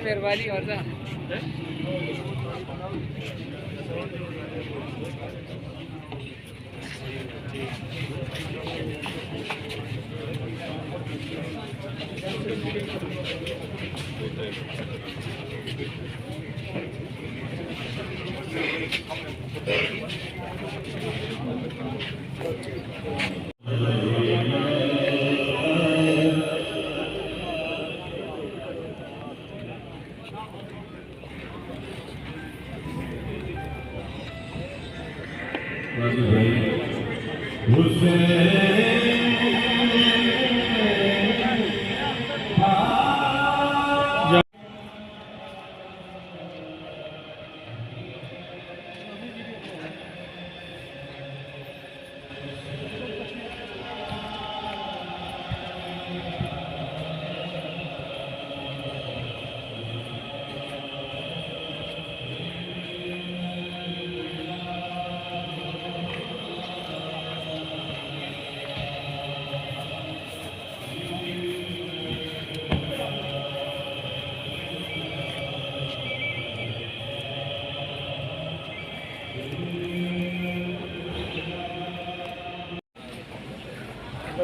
मेहरबानी और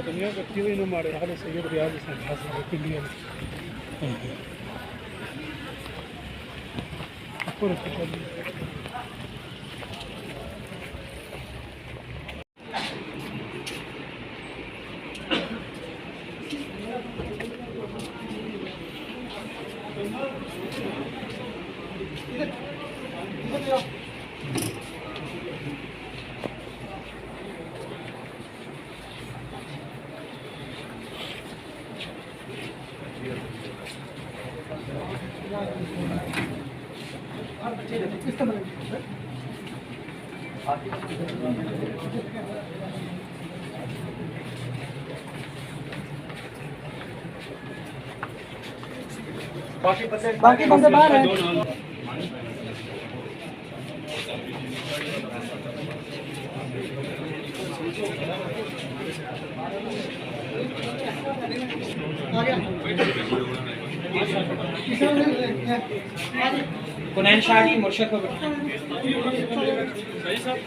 दुनिया व्यक्ति मारे हाल सैयद रियाज इंडिया बाकी बंदे बाहर हैं। कुनैन शादी मुर्शद को सही सर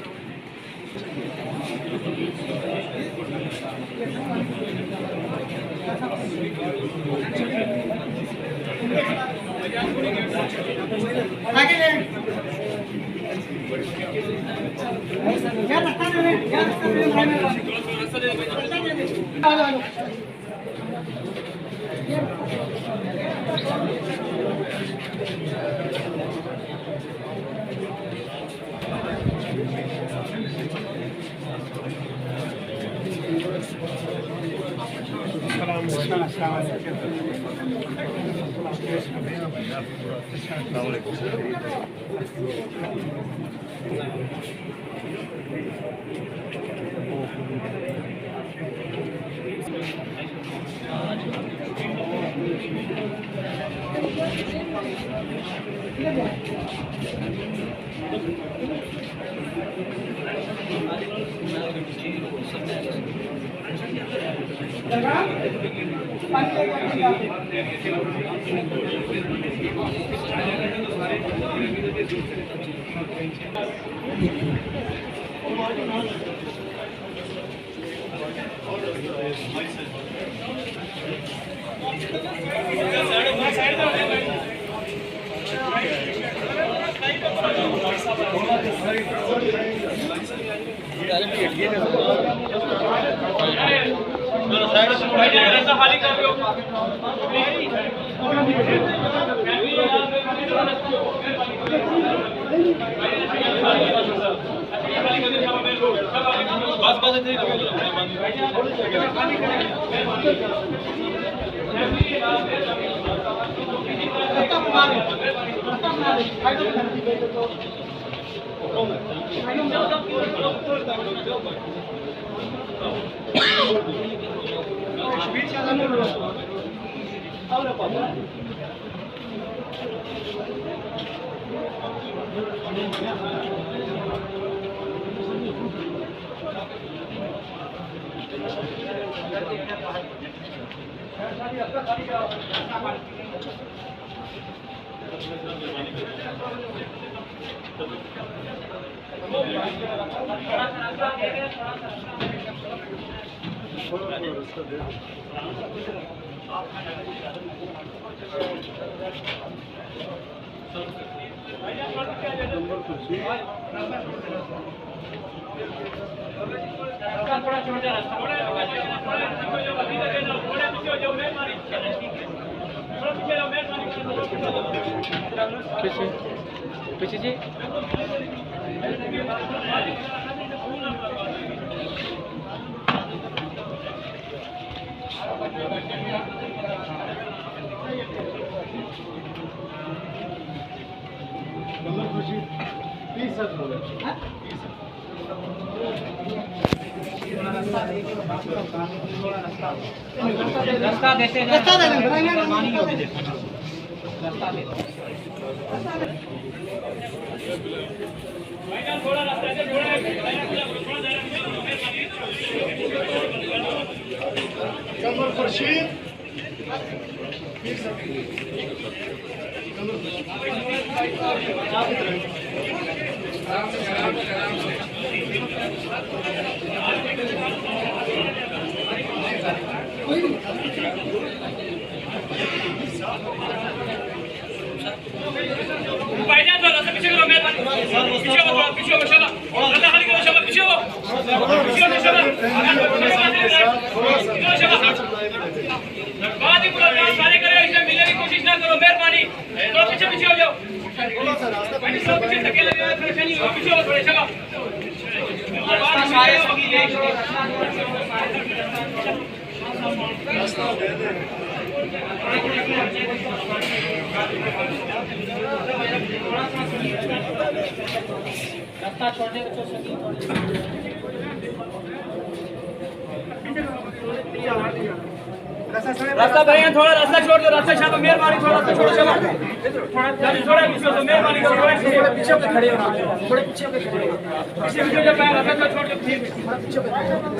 पीछे जी रास्ता देते मेहरबानी होगी रास्ता देते थोड़ा रास्ता से कमर खुर्शीद सारे करें इसमें मिलने की कोशिश ना करो मेहरबानी थोड़ा पीछे पीछे हो जाओ पीछे धक्के लगे हुए परेशानी हो पीछे हो थोड़े चलो सारे सभी रास्ता छोड़ने को रास्ता बढ़िया थोड़ा रास्ता छोड़ दो रास्ता शाम मेहरबानी थोड़ा रास्ता छोड़ो चलो थोड़ा पीछे तो मेहरबानी करो थोड़ा पीछे पे खड़े हो थोड़े पीछे पे खड़े हो पीछे पीछे जब पैर रास्ता छोड़ के फिर पीछे पे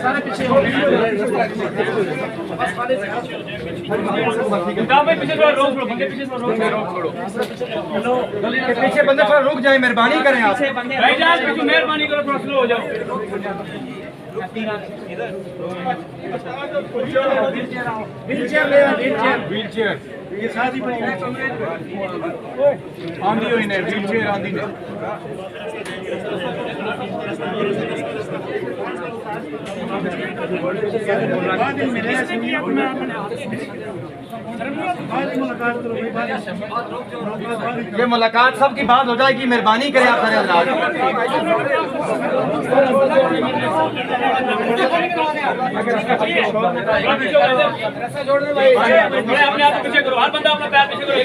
सारे पीछे हो बस खाली गांव में पीछे थोड़ा रोक लो बंदे पीछे थोड़ा रोक छोड़ो गली के पीछे बंदे थोड़ा रुक जाए मेहरबानी करें आप भाई जान पीछे मेहरबानी करो थोड़ा स्लो हो जाओ व्हीलचेयर ये शादी आंधी हुई ने व्हीलचेयर आंधी ने ये मुलाकात सब की बात हो जाएगी मेहरबानी करें आप सारे अल्लाह अपने आप पीछे करो हर बंदा अपना पैर पीछे करो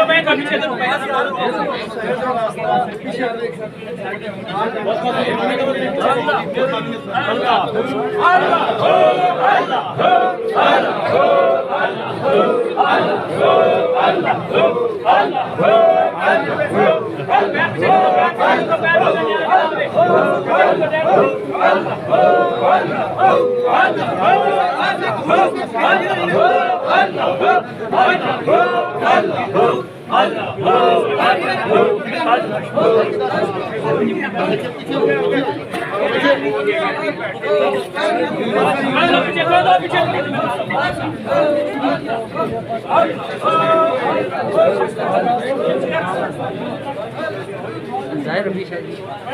भाईजान पीछे चलो मैं पीछे पीछे थोड़ा दो पीछे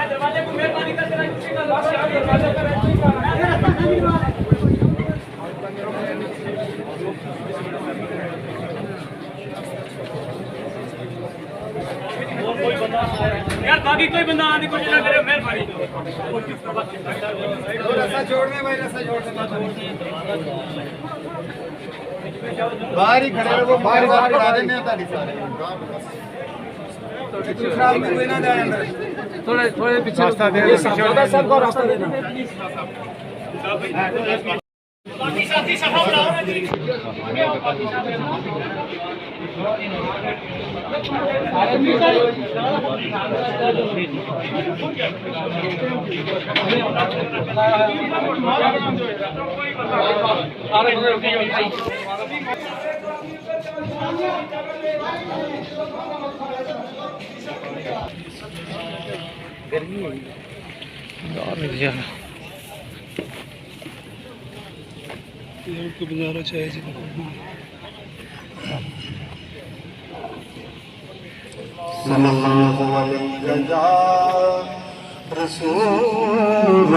दरवाजे को मेहरबानी करके यार बाकी कोई बंदा आने को ना करे मेहरबानी रस्सा छोड़ने भाई रस्सा छोड़ने बाहर ही खड़े रहो बाहर करा देने ताड़ी सारे दूसरा आदमी कोई ना जाए अंदर थोड़े थोड़े पीछे रास्ता दे सबको रास्ता देना बाकी साथी सफा बनाओ ना जी आगे आओ बाकी साथी को गुजारा चाहिए जी सल्लल्लाहु अलैहि रसूलुल्लाह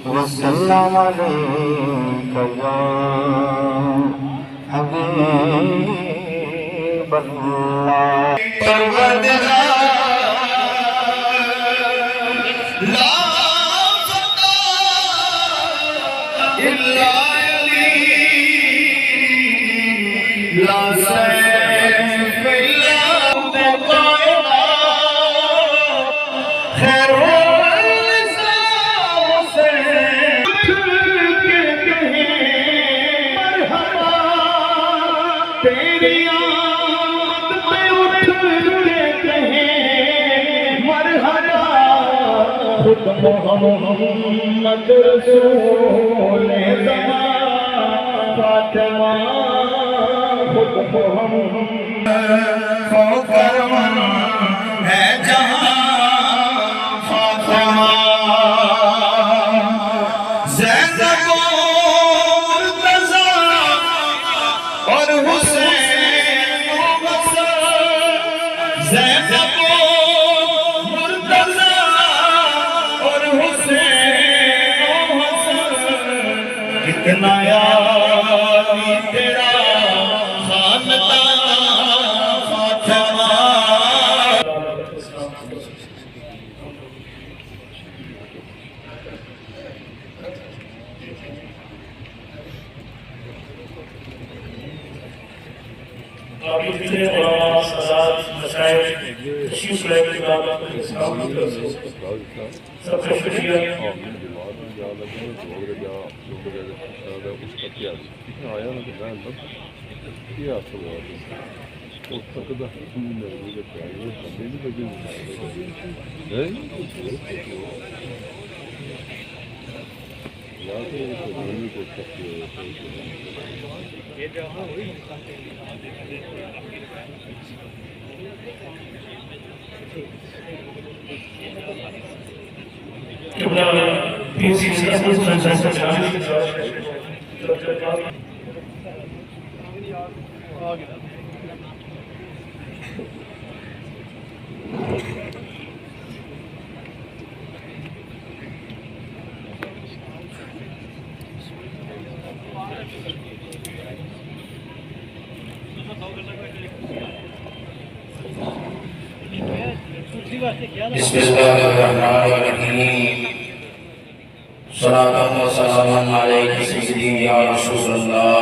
वसल्लम अलैका या हबीबल्लाह परवरदिगार मोहम्मद रसूल ज़मान फातिमा खुद मोहम्मद फौकरमन है जहां फातिमा ज़ैनब मुर्तज़ा और हुसैन ज़ैनब कितना यारी तेरा खानदान फातिमा आपके जितने उलमा साथ मशाइख तशरीफ लाए सबका शुक्रिया बिस्मिल्लाहिर्रहमानिर्रहीम सलातु व सलामु अलैका सय्यदी या रसूलल्लाह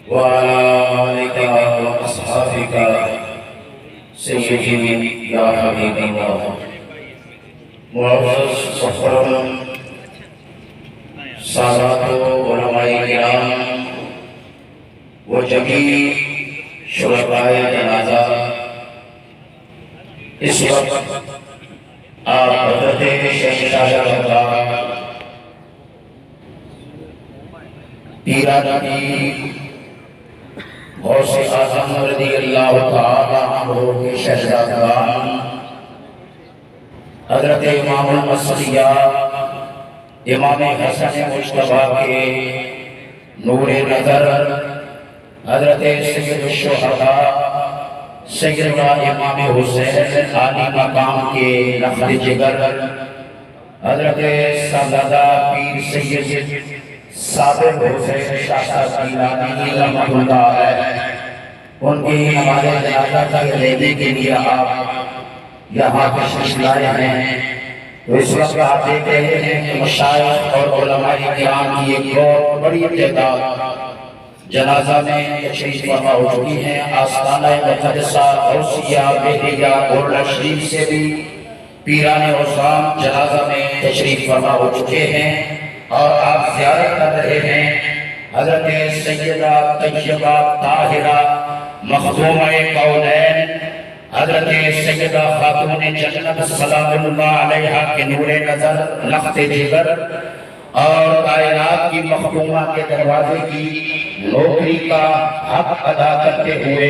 व अला आलिका व अस्हाबिका सय्यदी या हबीबल्लाह मुअज़्ज़ज़ मुहतरम सादात उलमाए किराम व जमीई शुरकाए जनाजा इस वक्त आप हज़रत शहंशाह पीरानी गौसे आज़म रज़ियल्लाहु तआला अन्हु के शहजादान हज़रत इमामुल मसलिया इमाम हसन मुश्तबा के नूरे नजर हजरत सैयद शुहदा सैयदना इमाम हुसैन आली मकाम के लफ्ज़ जिगर हजरत सादादा पीर सैयद साबिर हुसैन शाह साहब गिलानी रहमतुल्लाह अलैह उनकी हमारे जनाजा की लेने के लिए आप यहाँ तशरीफ लाए हैं। तो इस वक्त आप देख रहे हैं कि मशाइख और उलमाए किराम की एक बहुत बड़ी तादाद जनाजा में तशरीफ फरमा हो चुकी हैं। आस्ताना मुक़द्दसा गौसिया बेहिया गोरला शरीफ से भी पीराने औज़ाम जनाजा में तशरीफ फरमा हो चुके हैं और आप ज़ियारत कर रहे हैं हज़रत सैयदा तय्यबा ताहिरा मखदूम-ए कौनैन हज़रत सैयदा खातून जन्नत सलामुल्लाह अलैहा के नूरे नजर लख्ते जिगर और कायनात की मखदूमा के दरवाजे की नौकरी का हक अदा करते हुए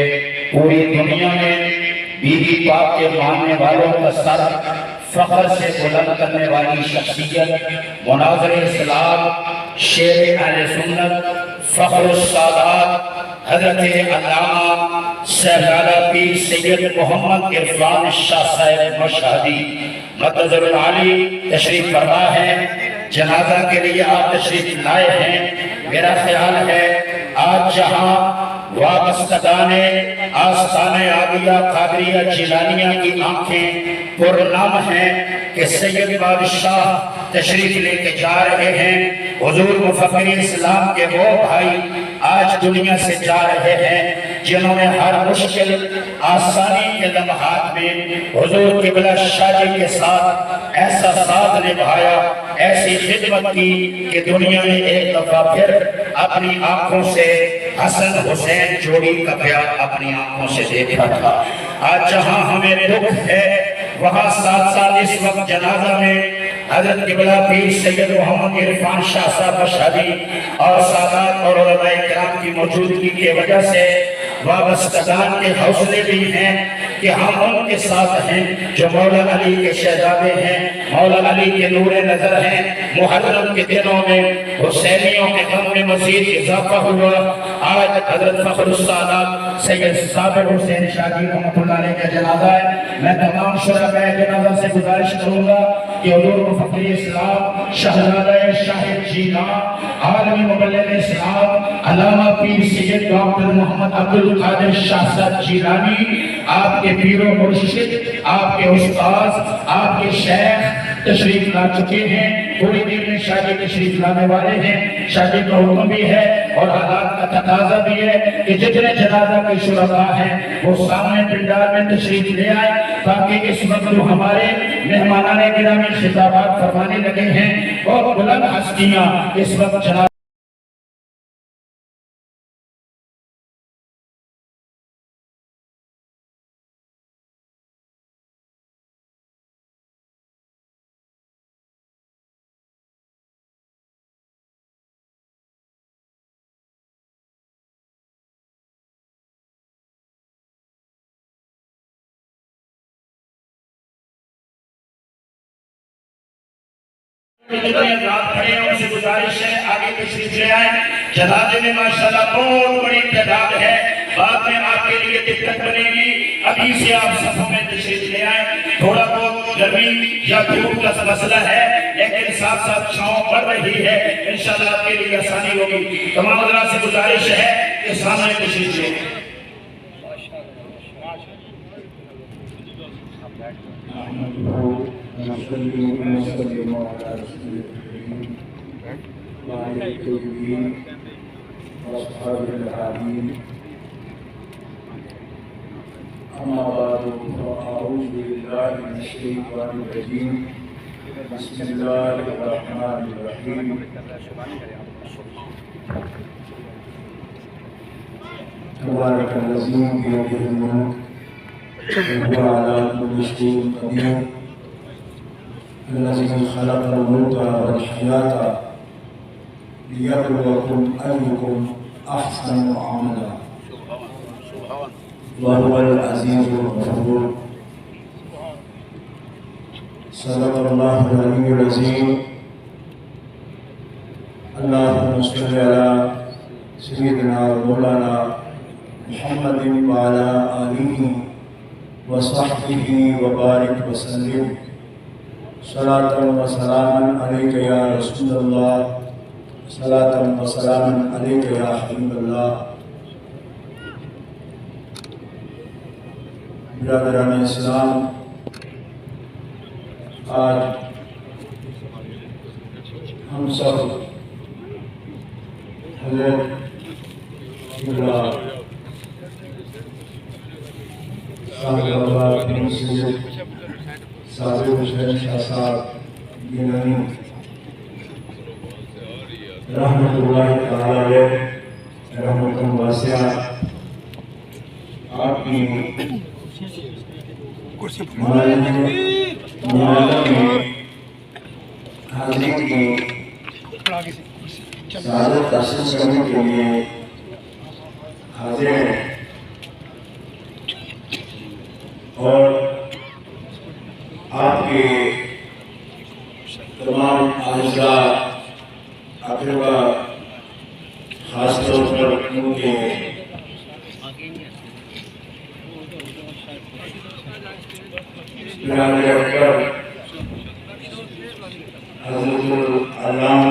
पूरी दुनिया में बीबी पाक के मानने वालों का सर फख्र से बुलंद करने वाली शख्सियत मुनाज़िर इस्लाम शेर अहले सुन्नत फख्रुस सादात हज़रत अल्लामा सहराला पीर सैयद मोहम्मद इरफान शाह साहब मशहदी मक़दरुल आली तशरीफ फरमा है। जनाजा के लिए आप तशरीफ लाए हैं। मेरा ख्याल है आज जहाँ वाबस्तगाने आस्ताने आलिया कादरिया जिलानिया की आंखें पुरनाम हैं कि सैयद बादशाह तशरीफ लेके जा रहे हैं। हुजूर मुफक्किर इस्लाम के वो भाई आज दुनिया से जा रहे हैं जिन्होंने हर मुश्किल आसानी के लम्हात में हुजूर किबला शादी के साथ ऐसा साथ निभाया, ऐसी खिदमत की कि दुनिया ने एक दफा फिर अपनी आंखों से हसन हुसैन जोड़ी का प्यार अपनी आंखों से देखा था। आज जहां हमें दुख है वहां साथ साथ इस वक्त जनाजा में हजरत किबला पीर सैयद मोहम्मद इरफान शाह साहब मशहदी और सादात और उलमाए किराम की मौजूदगी की वजह से वाबस्तगान के हौसले भी हैं कि हम उनके साथ हैं जो मौला अली के शहजादे हैं, मौला अली के नूरे नजर हैं। मुहर्रम के दिनों में हुसैनियों के गम में मजीद इजाफा हुआ। आज हजरत फख्रुस सादात सैयद साबिर हुसैन शादी रहमतुल्लाह अलैह का जनाजा है। मैं तमाम शुरकाए जनाजा से गुजारिश करूंगा कि हुजूर मुफक्किर इस्लाम शहजादा शाहिद जीना आलमी मुबल्लिग इस्लाम अल्लामा पीर सैयद डॉक्टर मोहम्मद अब्दुल कादिर शाह साहब जिलानी आपके पीरो मुर्शिद, आपके उस्ताद, आपके शेख तशरीफ ला चुके हैं। थोड़ी देर में शादी तशरीफ लाने वाले हैं। शादी का हुक्म भी है और हालात का तकाजा भी है कि जितने जनाजा के शुरका हैं वो सामने पिंडार में तशरीफ ले आए ताकि इस वक्त जो हमारे मेहमानाने गिरामी खिताबात फरमाने लगे हैं और बुलंद हस्तियां इस वक्त जनाजा रात खड़े हैं उनसे गुजारिश है आगे तशरीफ ले आए। जनाजे में माशाल्लाह बहुत बड़ी तादाद है। बाद में आपके लिए दिक्कत बनेगी, अभी से आप सफों में तशरीफ ले आए। थोड़ा बहुत गर्मी या धूप का मसला है लेकिन साथ साथ छांव बढ़ रही है, इंशाल्लाह आपके लिए आसानी होगी। तमाम हज़रात से गुजारिश है कि सामने तशरीफ ले आए। अम्मा बाद अऊज़ु बिल्लाहि मिनश शैतानिर रजीम बिस्मिल्लाहिर रहमानिर रहीम तबारकल्लज़ी बियदिहिल मुल्क व हुवा अला कुल्लि शैइन क़दीर अल्लज़ी खलक़ल मौता वल हयाता लियब्लुवकुम अय्युकुम अहसनु अमला व हुवल अज़ीज़ुल गफ़ूर। सल्लल्लाहु अलैहि वसल्लम। सल्ली अला सय्यिदिना मौलाना मुहम्मदिन व अला आलिहि व सहबिहि व बारिक व सल्लिम सलातन व सलामन अलैका या रसूलल्लाह सलातन व सलामन अलैका या हबीबल्लाह। बिरादरान इस्लाम, आज हम सब हज़रत साबिर हुसैन शाह साहब गिलानी रहमतुल्लाहि तआला अलैह रहमतुन वासिया आपकी हाजिरी की शहादत हासिल करने के लिए हाजिर हैं और आपके तमाम आज़ाद अक़रबा खास तौर पर उनके हज़रतुल अल्लामा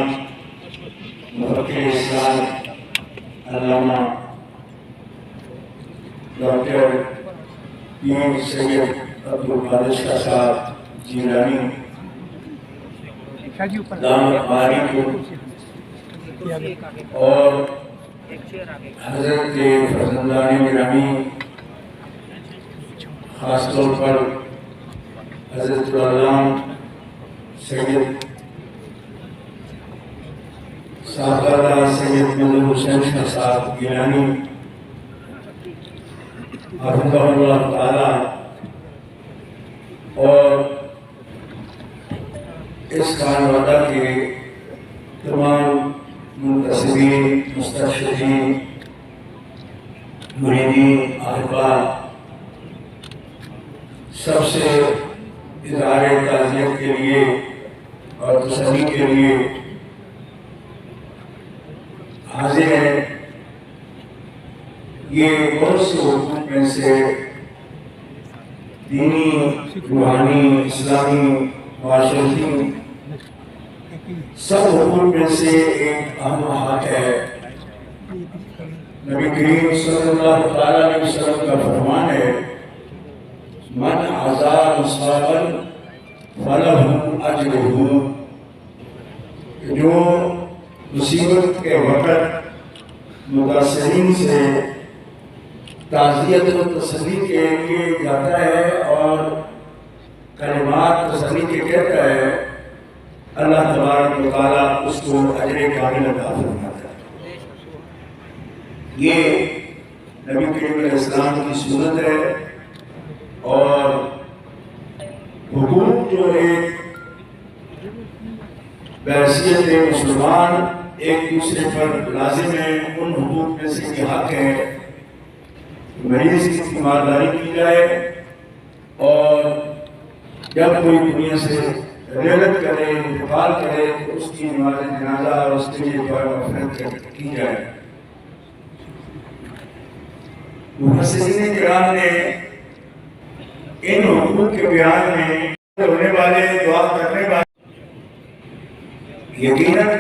मुफ़क्किर इस्लाम अल्लामा डॉक्टर पीर सैयद अब्दुल कादिर शाह साहब जिलानी दामद बारिक और हज़रत फज़लुल्लाह गिरामी, खास तौर पर हज़रत अल्लामा सैयद साहबजादा सैयद मदन हुसैन शाह साहब गिलानी हफ़िज़हुल्लाह ताला और इस खानवादा के तमाम मुंतसिबीन, मुस्तशरीकीन, मुरीदीन, अहबाब सबसे इज़हारे ताज़ियत के लिए और तसल्ली के लिए हाजिर है। ये बहुत से हुकूक में से दीनी, रूहानी, इस्लामी, माशरती सब हुकूक में से एक अहम हक है। नबी करीम सल्लल्लाहु अलैहि वसल्लम का फरमान है, मन अज़ा मुसाबन फलहु अजरुहु, जो मुसीबत के वक़्त मुतासिरीन से ताज़ियत और तसल्ली के लिए जाता है और कलिमात तसल्ली के कहता है, अल्लाह तबारक व तआला उसको अजर कामिल अता फरमाता है। ये नबी करीम अलैहिस्सलाम की सुन्नत है और हुकूक जो एक बहैसियत मुसलमान एक दूसरे पर लाजिम है, उन हुकूक में से ये हक है मरीज की तीमारदारी की जाए और जब कोई दुनिया से रेलत करे, इंतकाल करे तो उसकी नमाज़ जनाजा और उसके लिए दुआ मग़फ़िरत की जाए। मुफ़स्सिरीन किराम ने इन हुकूक के बयान में होने वाले, दुआ करने वाले यकीनन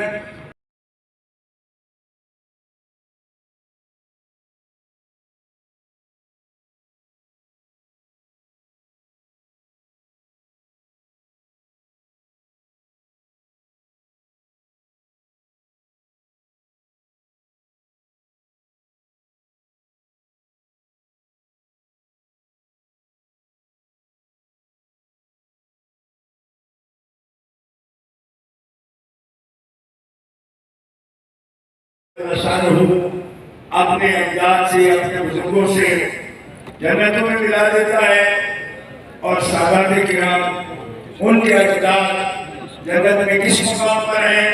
अपने अजदाद से, अपने बुजुर्गों से जन्नतों में मिला देता है और साहबाए किराम उनके अजदाद जन्नत में किस मुकाम पर हैं।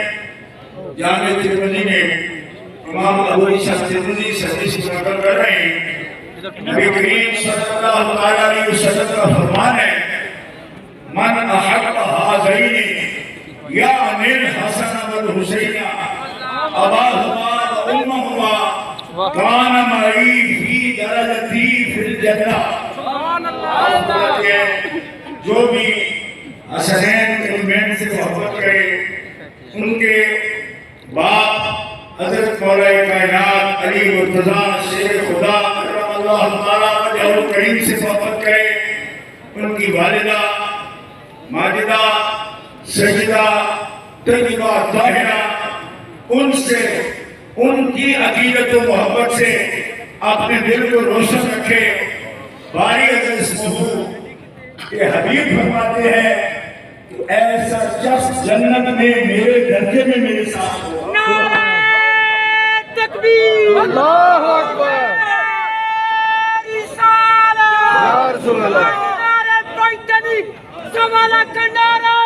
जामे तिरमिज़ी ने इमाम अबू ईसा तिरमिज़ी से हदीस नकल कर रहे हैं, नबी करीम सल्लल्लाहु अलैहि वसल्लम का फरमान है, मन अहब्ब हाज़ैनी या अनिल हसन वल हुसैन अबा हुआ उम्मा हुआ कान माई फी दरजती फिल जन्नह। जो भी हसनैन करीमैन से मोहब्बत करे उनके बाप हजरत मौला कायनात अली मुर्तजा शेर खुदा अल्लाह ताला वजहुल करीम से मोहब्बत करे, उनकी वालिदा माजिदा सजीदा तय्यबा ताहिरा, उनसे उनकी अकीदत और मोहब्बत से अपने दिल को रोशन रखे। बारी इस्महू के हबीब फरमाते हैं कि ऐसा शख्स जन्नत में मेरे दर्जे में मेरे साथ हो। तकबीर, अल्लाहु अकबर, जमाना कंडारा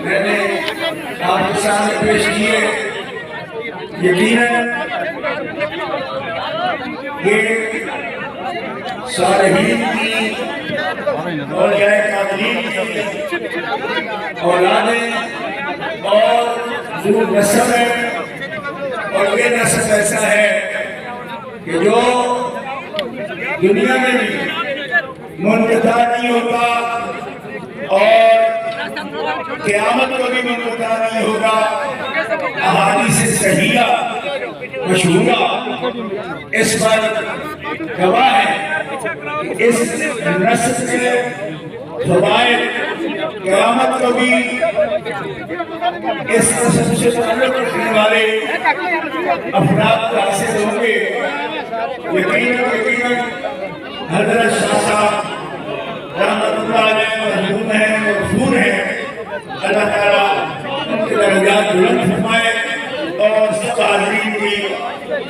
मैंने आपके सामने पेश किए। यकीनन ये सालिहीन की और औलादें और जो नस्ल है, और ये नस्ल ऐसा है कि जो दुनिया में भी मुनक़ता नहीं होता और क़यामत को भी मुनक़ता नहीं होगा। अहादीस सहीहा मशहूरा इस पर गवाह है। इस नस्ल से फ़वाइद क़यामत को भी इस नस्ल से ताल्लुक़ रखने वाले अफराद को हासिल होंगे। यकीनन हज़रत शाह साहब रहमतुल्लाह अलैह मरहूम हैं, मग़फ़ूर हैं। अल्लाह ताला उनके दर्जात बुलंद फरमाए और सब हाज़रीन की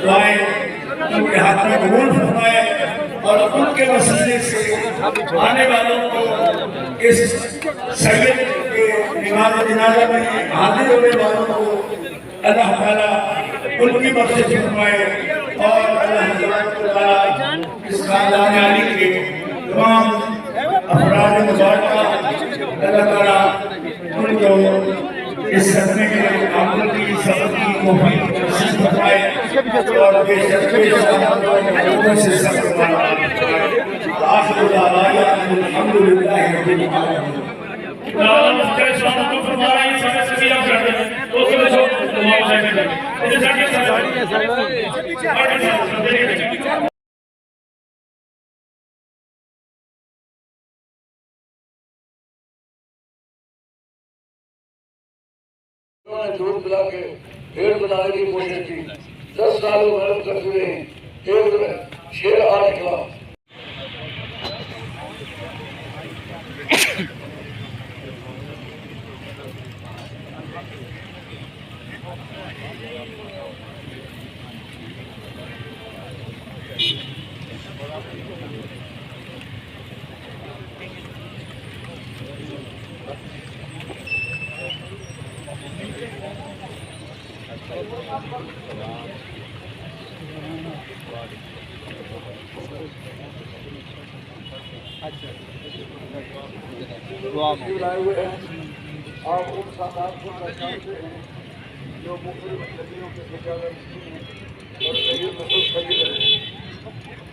दुआएं उनके हाथ में कबूल फरमाए और उनके वसीले से आने वालों को इस सैयद के नमाज़ जनाज़ा में हाज़िर होने वालों को अल्लाह ताला उनकी बख्शिश फरमाए और अल्लाह ताला इस खानदान अली के तमाम अफराद मुबारका अल्लाह ताला उनको इस सदमे के आमद की सफर की तौफीक नसीब फरमाए और बेशक से सफर आखिर दावाना अल्हम्दुलिल्लाहि रब्बिल आलमीन। नाम के साथ को फरमाया ये सब सबिया करते हैं तो सब जो मुआवजा करते हैं इसे जाके दूध पिला के पेड़ बनाने की कोशिश की। 10 साल मेहनत करते हुए एक शेर आ निकला। लाए हुए हैं और उन सादात को पहचानते हैं जो मुख्तलिफ नदियों के और सही नस्ल खरीद रहे हैं।